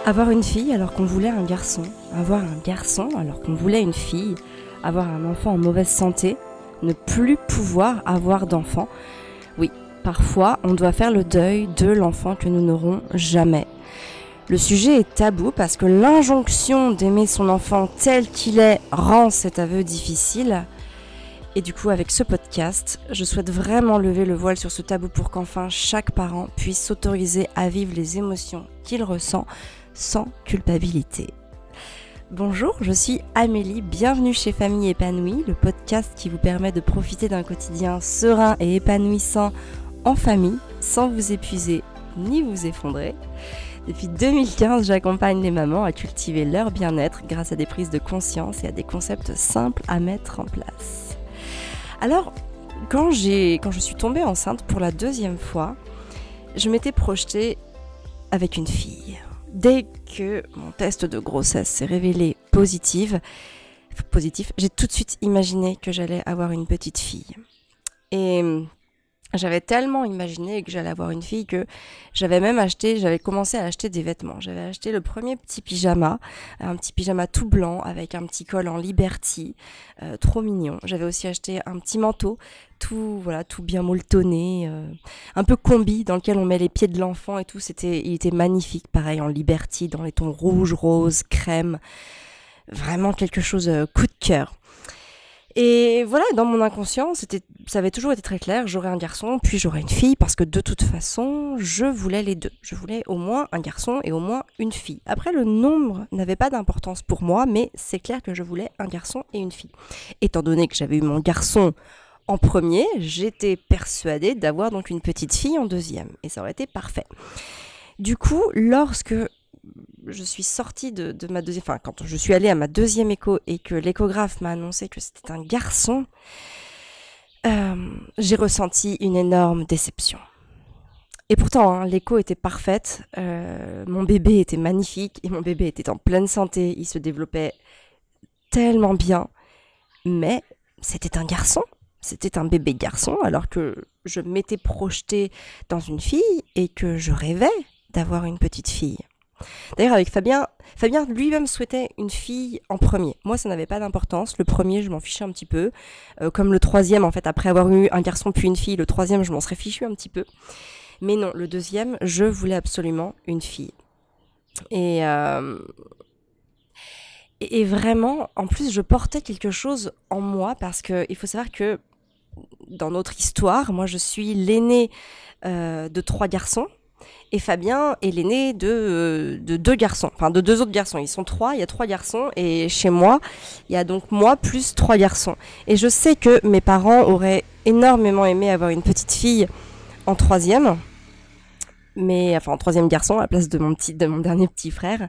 Avoir une fille alors qu'on voulait un garçon, avoir un garçon alors qu'on voulait une fille, avoir un enfant en mauvaise santé, ne plus pouvoir avoir d'enfant. Oui, parfois on doit faire le deuil de l'enfant que nous n'aurons jamais. Le sujet est tabou parce que l'injonction d'aimer son enfant tel qu'il est rend cet aveu difficile. Et du coup, avec ce podcast, je souhaite vraiment lever le voile sur ce tabou pour qu'enfin chaque parent puisse s'autoriser à vivre les émotions qu'il ressent sans culpabilité. Bonjour, je suis Amélie, bienvenue chez Famille Épanouie, le podcast qui vous permet de profiter d'un quotidien serein et épanouissant en famille, sans vous épuiser ni vous effondrer. Depuis 2015, j'accompagne les mamans à cultiver leur bien-être grâce à des prises de conscience et à des concepts simples à mettre en place. Alors, quand je suis tombée enceinte pour la deuxième fois, je m'étais projetée avec une fille. Dès que mon test de grossesse s'est révélé positif, j'ai tout de suite imaginé que j'allais avoir une petite fille. Et j'avais tellement imaginé que j'allais avoir une fille que j'avais commencé à acheter des vêtements. J'avais acheté le premier petit pyjama, un petit pyjama tout blanc avec un petit col en Liberty, trop mignon. J'avais aussi acheté un petit manteau, tout bien molletonné, un peu combi dans lequel on met les pieds de l'enfant et tout. Il était magnifique, pareil en Liberty, dans les tons rouge, rose, crème. Vraiment quelque chose coup de cœur. Et voilà, dans mon inconscient, ça avait toujours été très clair, j'aurais un garçon, puis j'aurais une fille, parce que de toute façon, je voulais les deux. Je voulais au moins un garçon et au moins une fille. Après, le nombre n'avait pas d'importance pour moi, mais c'est clair que je voulais un garçon et une fille. Étant donné que j'avais eu mon garçon en premier, j'étais persuadée d'avoir donc une petite fille en deuxième, et ça aurait été parfait. Du coup, lorsque je suis sortie de ma deuxième... Enfin, quand je suis allée à ma deuxième écho et que l'échographe m'a annoncé que c'était un garçon, j'ai ressenti une énorme déception. Et pourtant, l'écho était parfaite, mon bébé était magnifique et mon bébé était en pleine santé, il se développait tellement bien, mais c'était un garçon. C'était un bébé garçon alors que je m'étais projetée dans une fille et que je rêvais d'avoir une petite fille. D'ailleurs, avec Fabien lui-même souhaitait une fille en premier. Moi, ça n'avait pas d'importance. Le premier, je m'en fichais un petit peu. Comme le troisième, en fait, après avoir eu un garçon puis une fille, le troisième, je m'en serais fichu un petit peu. Mais non, le deuxième, je voulais absolument une fille. Et vraiment, en plus, je portais quelque chose en moi parce qu'il faut savoir que dans notre histoire, moi, je suis l'aînée de 3 garçons. Et Fabien est l'aîné de 2 garçons, enfin de 2 autres garçons. Ils sont 3, il y a 3 garçons. Et chez moi, il y a donc moi plus 3 garçons. Et je sais que mes parents auraient énormément aimé avoir une petite fille en troisième. En troisième garçon à la place de mon dernier petit frère.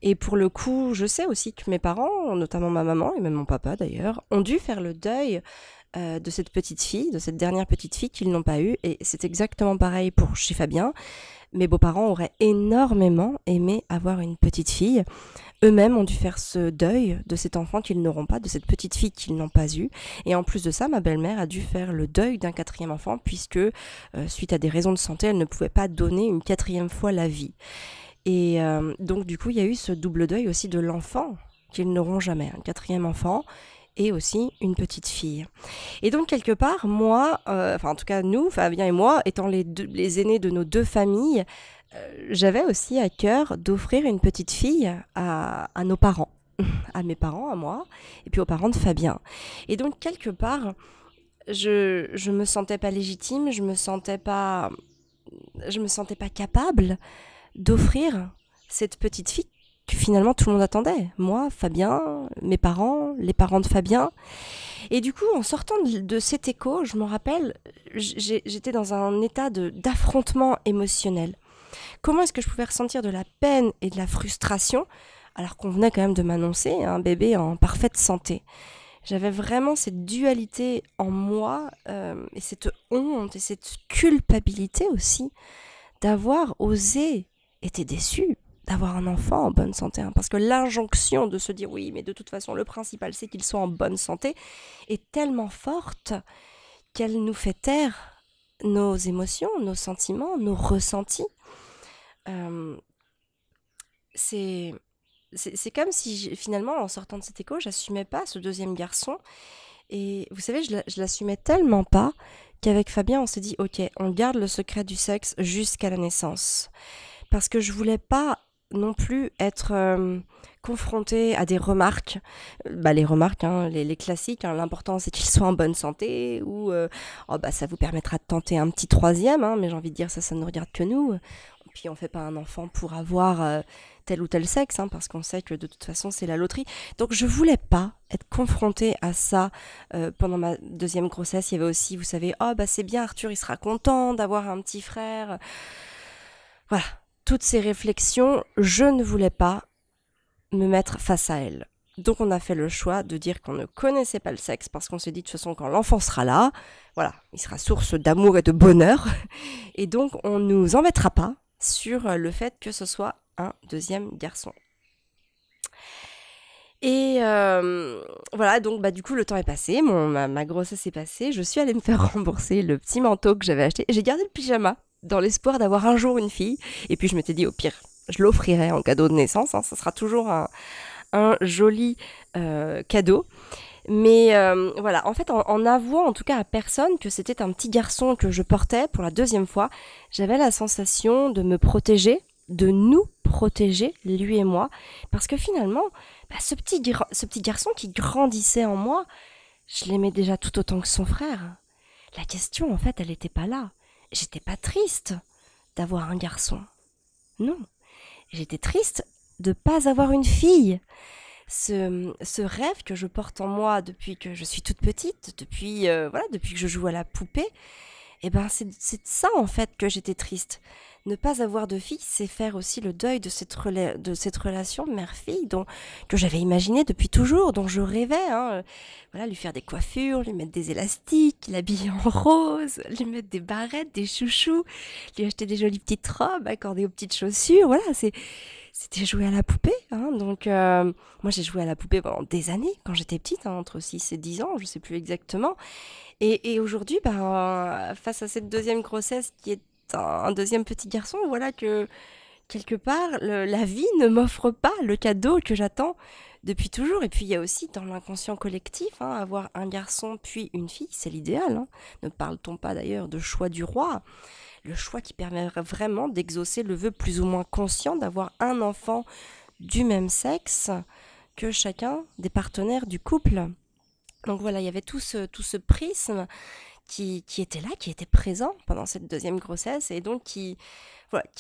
Et pour le coup, je sais aussi que mes parents, notamment ma maman et même mon papa d'ailleurs, ont dû faire le deuil de cette petite fille, de cette dernière petite fille qu'ils n'ont pas eue. Et c'est exactement pareil pour chez Fabien. Mes beaux-parents auraient énormément aimé avoir une petite fille. Eux-mêmes ont dû faire ce deuil de cet enfant qu'ils n'auront pas, de cette petite fille qu'ils n'ont pas eue. Et en plus de ça, ma belle-mère a dû faire le deuil d'un 4e enfant puisque, suite à des raisons de santé, elle ne pouvait pas donner une 4e fois la vie. Et donc du coup, il y a eu ce double deuil aussi de l'enfant qu'ils n'auront jamais, un 4e enfant et aussi une petite fille. Et donc quelque part, moi, en tout cas nous, Fabien et moi, étant les aînés de nos 2 familles, j'avais aussi à cœur d'offrir une petite fille à nos parents, à mes parents, à moi, et puis aux parents de Fabien. Et donc quelque part, je me sentais pas légitime, je me sentais pas capable d'offrir cette petite fille que finalement tout le monde attendait. Moi, Fabien, mes parents, les parents de Fabien. Et du coup, en sortant de cet écho, je me rappelle, j'étais dans un état d'affrontement émotionnel. Comment est-ce que je pouvais ressentir de la peine et de la frustration alors qu'on venait quand même de m'annoncer un bébé en parfaite santé? J'avais vraiment cette dualité en moi et cette honte et cette culpabilité aussi d'avoir osé être déçue d'avoir un enfant en bonne santé. Parce que l'injonction de se dire oui, mais de toute façon, le principal, c'est qu'il soit en bonne santé, est tellement forte qu'elle nous fait taire nos émotions, nos sentiments, nos ressentis. c'est c'est comme si finalement, en sortant de cette école, j'assumais pas ce deuxième garçon. Et vous savez, je l'assumais tellement pas qu'avec Fabien, on s'est dit, ok, on garde le secret du sexe jusqu'à la naissance. Parce que je voulais pas non plus être confrontée à des remarques. Les remarques, hein, les classiques, hein, l'important c'est qu'il soit en bonne santé, ou oh, ça vous permettra de tenter un petit troisième, hein, mais j'ai envie de dire ça ne regarde que nous. Puis on fait pas un enfant pour avoir tel ou tel sexe, hein, parce qu'on sait que de toute façon c'est la loterie. Donc je voulais pas être confrontée à ça pendant ma deuxième grossesse. Il y avait aussi, vous savez, oh c'est bien, Arthur il sera content d'avoir un petit frère. Voilà, toutes ces réflexions, je ne voulais pas me mettre face à elles. Donc on a fait le choix de dire qu'on ne connaissait pas le sexe, parce qu'on s'est dit de toute façon quand l'enfant sera là, voilà, il sera source d'amour et de bonheur, et donc on ne nous embêtera pas sur le fait que ce soit un deuxième garçon. Et voilà, donc du coup le temps est passé, ma grossesse est passée, je suis allée me faire rembourser le petit manteau que j'avais acheté, et j'ai gardé le pyjama dans l'espoir d'avoir un jour une fille, et puis je m'étais dit au pire, je l'offrirai en cadeau de naissance, hein, ça sera toujours un joli cadeau. Mais voilà, en fait, en avouant en tout cas à personne que c'était un petit garçon que je portais pour la deuxième fois, j'avais la sensation de me protéger, de nous protéger, lui et moi, parce que finalement, ce petit garçon qui grandissait en moi, je l'aimais déjà tout autant que son frère. La question, en fait, elle n'était pas là. J'étais pas triste d'avoir un garçon. Non, j'étais triste de pas avoir une fille. Ce rêve que je porte en moi depuis que je suis toute petite, depuis que je joue à la poupée, c'est de ça en fait que j'étais triste. Ne pas avoir de fille, c'est faire aussi le deuil de cette relation mère-fille que j'avais imaginée depuis toujours, dont je rêvais. Hein. Lui faire des coiffures, lui mettre des élastiques, l'habiller en rose, lui mettre des barrettes, des chouchous, lui acheter des jolies petites robes accordées aux petites chaussures. Voilà, c'était jouer à la poupée. Hein. Donc, moi, j'ai joué à la poupée pendant des années, quand j'étais petite, hein, entre 6 et 10 ans, je ne sais plus exactement. Et aujourd'hui, face à cette deuxième grossesse qui est un deuxième petit garçon, voilà que, quelque part, la vie ne m'offre pas le cadeau que j'attends depuis toujours. Et puis, il y a aussi, dans l'inconscient collectif, hein, avoir un garçon puis une fille, c'est l'idéal. Hein. Ne parle-t-on pas d'ailleurs de choix du roi ? Le choix qui permet vraiment d'exaucer le vœu plus ou moins conscient d'avoir un enfant du même sexe que chacun des partenaires du couple. Donc voilà, il y avait tout ce prisme qui était là, qui était présent pendant cette deuxième grossesse, et donc qui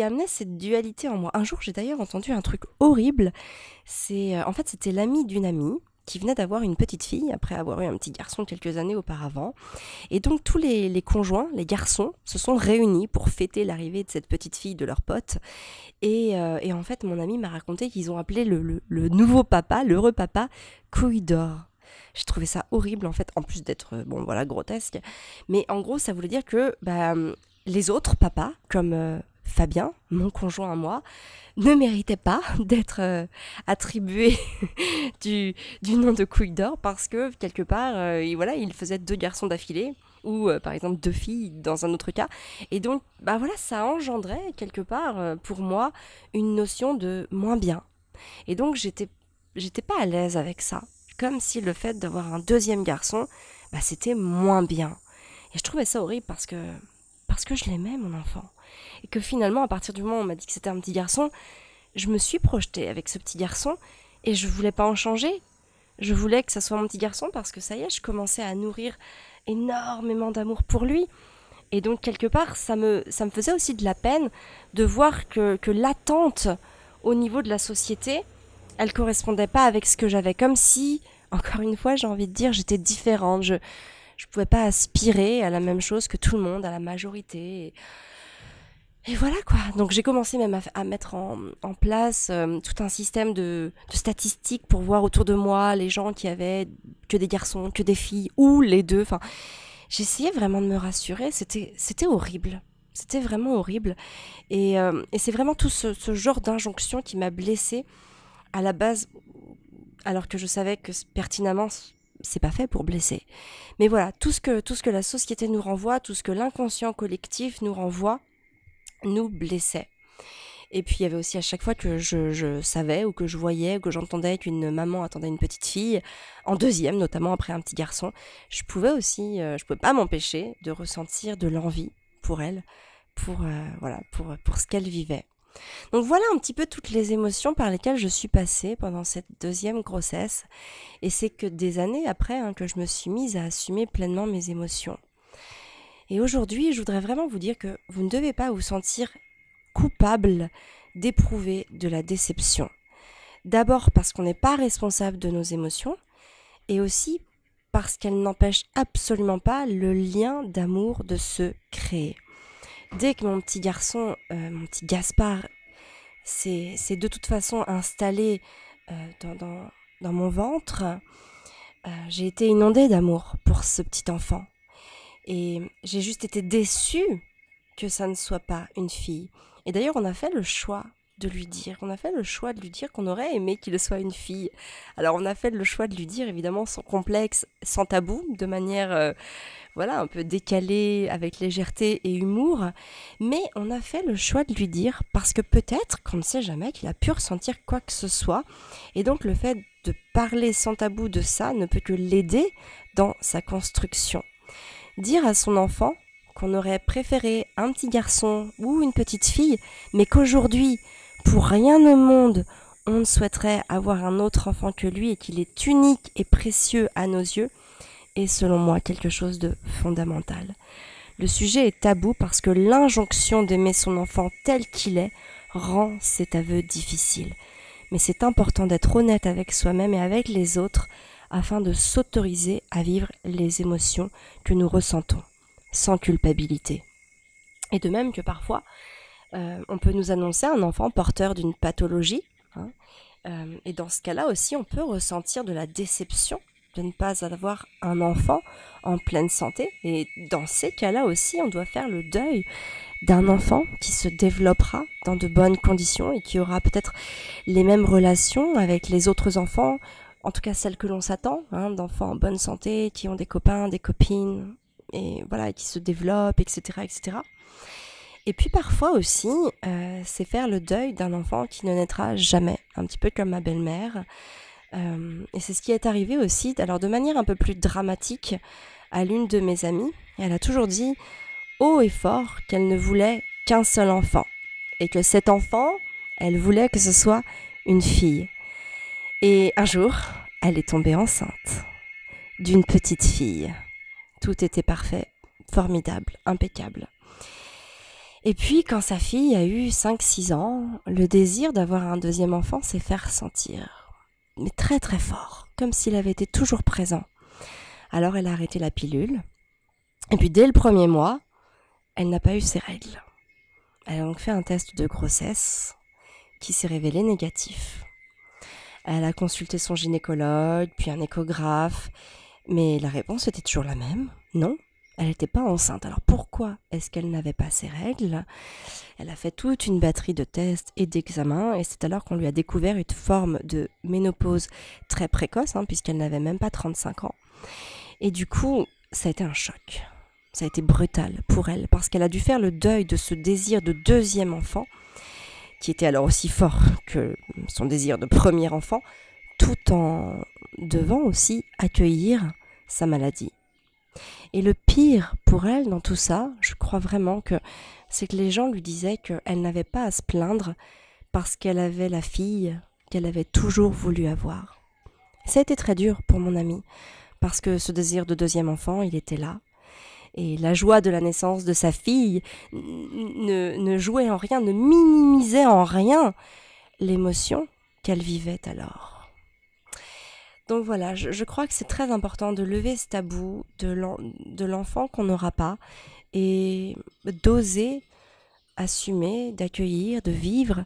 amenait cette dualité en moi. Un jour, j'ai d'ailleurs entendu un truc horrible. En fait, c'était l'ami d'une amie qui venait d'avoir une petite fille après avoir eu un petit garçon quelques années auparavant. Et donc tous les conjoints, les garçons, se sont réunis pour fêter l'arrivée de cette petite fille de leur pote. Et en fait, mon ami m'a raconté qu'ils ont appelé le nouveau papa, l'heureux papa, couille d'or. J'ai trouvé ça horrible en fait, en plus d'être grotesque. Mais en gros, ça voulait dire que les autres papas, comme Fabien, mon conjoint à moi, ne méritaient pas d'être attribués du nom de couille d'or, parce que quelque part, il faisait 2 garçons d'affilée, ou par exemple 2 filles dans un autre cas. Et donc, ça engendrait quelque part pour moi une notion de moins bien. Et donc, j'étais pas à l'aise avec ça. Comme si le fait d'avoir un deuxième garçon, c'était moins bien. Et je trouvais ça horrible parce que je l'aimais, mon enfant. Et que finalement, à partir du moment où on m'a dit que c'était un petit garçon, je me suis projetée avec ce petit garçon et je voulais pas en changer. Je voulais que ça soit mon petit garçon parce que ça y est, je commençais à nourrir énormément d'amour pour lui. Et donc, quelque part, ça me faisait aussi de la peine de voir que l'attente au niveau de la société, elle correspondait pas avec ce que j'avais. Comme si, encore une fois, j'ai envie de dire, j'étais différente. Je pouvais pas aspirer à la même chose que tout le monde, à la majorité. Et voilà quoi. Donc j'ai commencé même à mettre en place tout un système de statistiques pour voir autour de moi les gens qui avaient que des garçons, que des filles, ou les deux. Enfin, j'essayais vraiment de me rassurer. C'était horrible. C'était vraiment horrible. Et c'est vraiment tout ce genre d'injonction qui m'a blessée à la base, alors que je savais que pertinemment c'est pas fait pour blesser. Mais voilà, tout ce que la société nous renvoie, tout ce que l'inconscient collectif nous renvoie, nous blessait. Et puis il y avait aussi à chaque fois que je savais ou que je voyais ou que j'entendais qu'une maman attendait une petite fille, en deuxième notamment après un petit garçon, je pouvais pas m'empêcher de ressentir de l'envie pour elle, pour ce qu'elle vivait. Donc voilà un petit peu toutes les émotions par lesquelles je suis passée pendant cette deuxième grossesse. Et c'est que des années après que je me suis mise à assumer pleinement mes émotions. Et aujourd'hui, je voudrais vraiment vous dire que vous ne devez pas vous sentir coupable d'éprouver de la déception. D'abord parce qu'on n'est pas responsable de nos émotions et aussi parce qu'elles n'empêchent absolument pas le lien d'amour de se créer. Dès que mon petit garçon, mon petit Gaspard, s'est de toute façon installé dans mon ventre, j'ai été inondée d'amour pour ce petit enfant. Et j'ai juste été déçue que ça ne soit pas une fille. Et d'ailleurs, on a fait le choix de lui dire. On a fait le choix de lui dire qu'on aurait aimé qu'il soit une fille. Alors, on a fait le choix de lui dire, évidemment, sans complexe, sans tabou, de manière, un peu décalée, avec légèreté et humour. Mais on a fait le choix de lui dire parce que peut-être, qu'on ne sait jamais, qu'il a pu ressentir quoi que ce soit. Et donc, le fait de parler sans tabou de ça ne peut que l'aider dans sa construction. Dire à son enfant qu'on aurait préféré un petit garçon ou une petite fille, mais qu'aujourd'hui, pour rien au monde, on ne souhaiterait avoir un autre enfant que lui et qu'il est unique et précieux à nos yeux, est selon moi quelque chose de fondamental. Le sujet est tabou parce que l'injonction d'aimer son enfant tel qu'il est rend cet aveu difficile. Mais c'est important d'être honnête avec soi-même et avec les autres afin de s'autoriser à vivre les émotions que nous ressentons, sans culpabilité. Et de même que parfois, on peut nous annoncer un enfant porteur d'une pathologie, et dans ce cas-là aussi, on peut ressentir de la déception de ne pas avoir un enfant en pleine santé. Et dans ces cas-là aussi, on doit faire le deuil d'un enfant qui se développera dans de bonnes conditions et qui aura peut-être les mêmes relations avec les autres enfants, en tout cas celles que l'on s'attend, d'enfants en bonne santé, qui ont des copains, des copines, et voilà, qui se développent, etc., etc. Et puis parfois aussi, c'est faire le deuil d'un enfant qui ne naîtra jamais, un petit peu comme ma belle-mère. Et c'est ce qui est arrivé aussi, alors de manière un peu plus dramatique, à l'une de mes amies. Elle a toujours dit haut et fort qu'elle ne voulait qu'un seul enfant, et que cet enfant, elle voulait que ce soit une fille. Et un jour, elle est tombée enceinte d'une petite fille. Tout était parfait, formidable, impeccable. Et puis, quand sa fille a eu 5-6 ans, le désir d'avoir un deuxième enfant s'est fait ressentir. Mais très très fort, comme s'il avait été toujours présent. Alors elle a arrêté la pilule. Et puis dès le premier mois, elle n'a pas eu ses règles. Elle a donc fait un test de grossesse qui s'est révélé négatif. Elle a consulté son gynécologue, puis un échographe, mais la réponse était toujours la même, non, elle n'était pas enceinte. Alors pourquoi est-ce qu'elle n'avait pas ses règles ? Elle a fait toute une batterie de tests et d'examens, et c'est alors qu'on lui a découvert une forme de ménopause très précoce, puisqu'elle n'avait même pas 35 ans. Et du coup, ça a été un choc. Ça a été brutal pour elle, parce qu'elle a dû faire le deuil de ce désir de deuxième enfant, qui était alors aussi fort que son désir de premier enfant, tout en devant aussi accueillir sa maladie. Et le pire pour elle dans tout ça, je crois vraiment que c'est que les gens lui disaient qu'elle n'avait pas à se plaindre parce qu'elle avait la fille qu'elle avait toujours voulu avoir. Ça a été très dur pour mon amie, parce que ce désir de deuxième enfant, il était là. Et la joie de la naissance de sa fille ne jouait en rien, ne minimisait en rien l'émotion qu'elle vivait alors. Donc voilà, je crois que c'est très important de lever ce tabou de l'enfant qu'on n'aura pas et d'oser assumer, d'accueillir, de vivre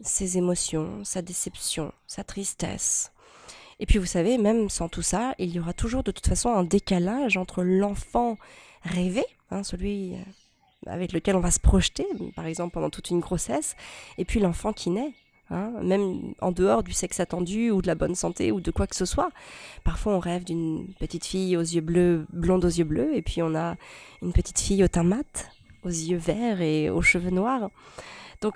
ses émotions, sa déception, sa tristesse. Et puis vous savez, même sans tout ça, il y aura toujours de toute façon un décalage entre l'enfant rêvé, celui avec lequel on va se projeter, par exemple pendant toute une grossesse, et puis l'enfant qui naît, même en dehors du sexe attendu ou de la bonne santé ou de quoi que ce soit. Parfois on rêve d'une petite fille aux yeux bleus, blonde aux yeux bleus, et puis on a une petite fille au teint mat, aux yeux verts et aux cheveux noirs. Donc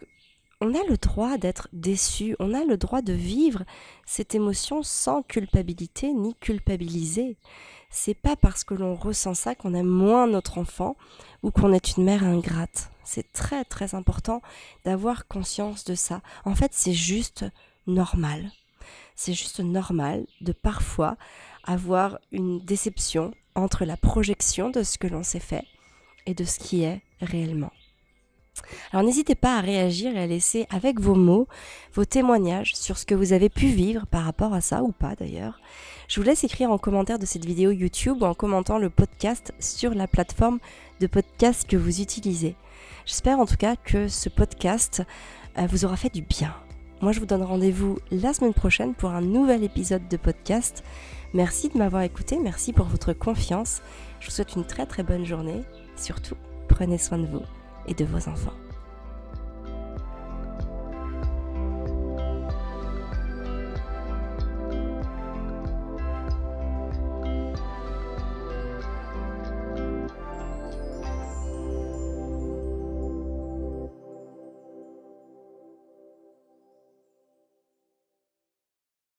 On a le droit d'être déçu, on a le droit de vivre cette émotion sans culpabilité ni culpabiliser. C'est pas parce que l'on ressent ça qu'on aime moins notre enfant ou qu'on est une mère ingrate. C'est très très important d'avoir conscience de ça. En fait, c'est juste normal. C'est juste normal de parfois avoir une déception entre la projection de ce que l'on s'est fait et de ce qui est réellement. Alors n'hésitez pas à réagir et à laisser avec vos mots, vos témoignages sur ce que vous avez pu vivre par rapport à ça ou pas d'ailleurs. Je vous laisse écrire en commentaire de cette vidéo YouTube ou en commentant le podcast sur la plateforme de podcast que vous utilisez. J'espère en tout cas que ce podcast vous aura fait du bien. Moi je vous donne rendez-vous la semaine prochaine pour un nouvel épisode de podcast. Merci de m'avoir écouté, merci pour votre confiance. Je vous souhaite une très très bonne journée. Surtout, prenez soin de vous et de vos enfants.